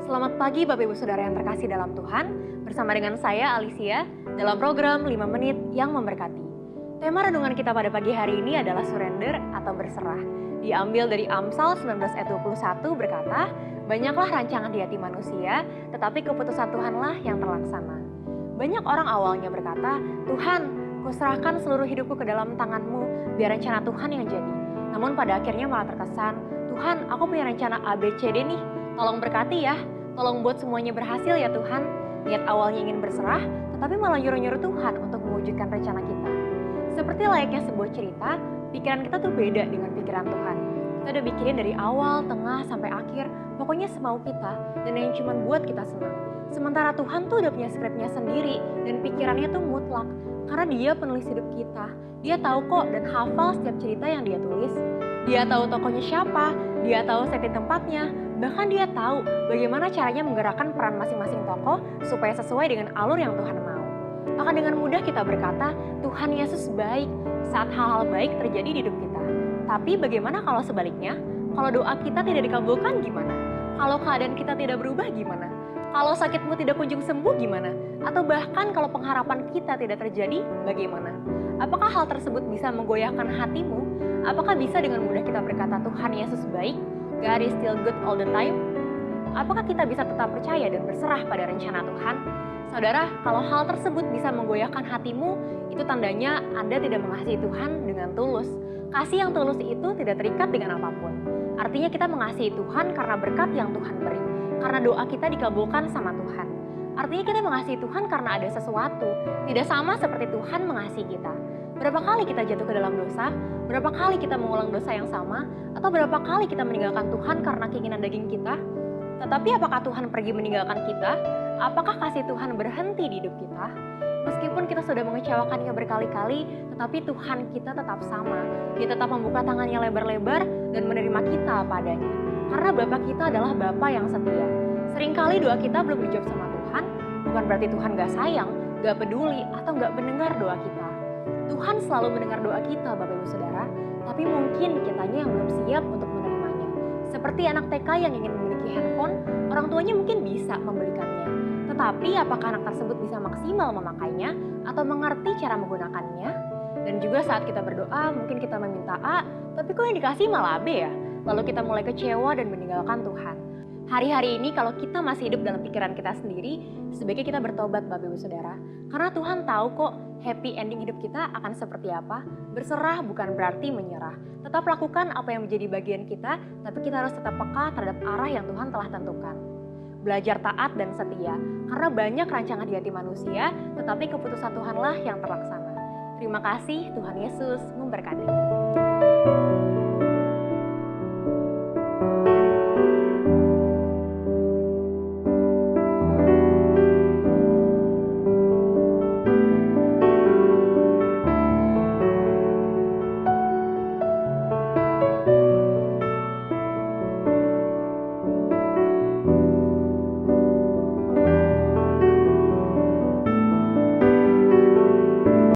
Selamat pagi Bapak Ibu Saudara yang terkasih dalam Tuhan. Bersama dengan saya Alicia dalam program 5 menit yang memberkati. Tema renungan kita pada pagi hari ini adalah surrender atau berserah. Diambil dari Amsal 19 ayat 21 berkata, "Banyaklah rancangan di hati manusia, tetapi keputusan Tuhanlah yang terlaksana." Banyak orang awalnya berkata, "Tuhan, kuserahkan seluruh hidupku ke dalam tangan-Mu, biar rencana Tuhan yang jadi." Namun pada akhirnya malah terkesan, "Tuhan, aku punya rencana ABCD nih, tolong berkati ya. Tolong buat semuanya berhasil ya Tuhan." Niat awalnya ingin berserah, tetapi malah nyuruh-nyuruh Tuhan untuk mewujudkan rencana kita. Seperti layaknya sebuah cerita, pikiran kita tuh beda dengan pikiran Tuhan. Kita udah mikirin dari awal, tengah, sampai akhir, pokoknya semau kita, dan yang cuma buat kita senang. Sementara Tuhan tuh udah punya skripnya sendiri, dan pikirannya tuh mutlak, karena Dia penulis hidup kita. Dia tahu kok dan hafal setiap cerita yang Dia tulis. Dia tahu tokohnya siapa, Dia tahu setting tempatnya, bahkan Dia tahu bagaimana caranya menggerakkan peran masing-masing tokoh supaya sesuai dengan alur yang Tuhan mau. Akan dengan mudah kita berkata, Tuhan Yesus baik saat hal-hal baik terjadi di hidup kita. Tapi bagaimana kalau sebaliknya? Kalau doa kita tidak dikabulkan gimana? Kalau keadaan kita tidak berubah gimana? Kalau sakitmu tidak kunjung sembuh gimana? Atau bahkan kalau pengharapan kita tidak terjadi, bagaimana? Apakah hal tersebut bisa menggoyahkan hatimu? Apakah bisa dengan mudah kita berkata Tuhan Yesus baik? God is still good all the time? Apakah kita bisa tetap percaya dan berserah pada rencana Tuhan? Saudara, kalau hal tersebut bisa menggoyahkan hatimu, itu tandanya Anda tidak mengasihi Tuhan dengan tulus. Kasih yang tulus itu tidak terikat dengan apapun. Artinya kita mengasihi Tuhan karena berkat yang Tuhan beri. Karena doa kita dikabulkan sama Tuhan. Artinya kita mengasihi Tuhan karena ada sesuatu. Tidak sama seperti Tuhan mengasihi kita. Berapa kali kita jatuh ke dalam dosa? Berapa kali kita mengulang dosa yang sama? Atau berapa kali kita meninggalkan Tuhan karena keinginan daging kita? Tetapi apakah Tuhan pergi meninggalkan kita? Apakah kasih Tuhan berhenti di hidup kita? Meskipun kita sudah mengecewakannya berkali-kali, tetapi Tuhan kita tetap sama. Dia tetap membuka tangannya lebar-lebar dan menerima kita apa adanya. Karena Bapa kita adalah Bapa yang setia. Seringkali doa kita belum dijawab sama Tuhan, bukan berarti Tuhan gak sayang, gak peduli, atau gak mendengar doa kita. Tuhan selalu mendengar doa kita, Bapak Ibu Saudara, tapi mungkin kitanya yang belum siap untuk menerimanya. Seperti anak TK yang ingin memiliki handphone, orang tuanya mungkin bisa membelikannya. Tetapi apakah anak tersebut bisa maksimal memakainya atau mengerti cara menggunakannya? Dan juga saat kita berdoa, mungkin kita meminta A, tapi kok yang dikasih malah B ya? Lalu kita mulai kecewa dan meninggalkan Tuhan. Hari-hari ini kalau kita masih hidup dalam pikiran kita sendiri, sebaiknya kita bertobat Bapak Ibu Saudara. Karena Tuhan tahu kok happy ending hidup kita akan seperti apa. Berserah bukan berarti menyerah. Tetap lakukan apa yang menjadi bagian kita, tapi kita harus tetap peka terhadap arah yang Tuhan telah tentukan. Belajar taat dan setia, karena banyak rancangan di hati manusia, tetapi keputusan Tuhanlah yang terlaksana. Terima kasih, Tuhan Yesus memberkati.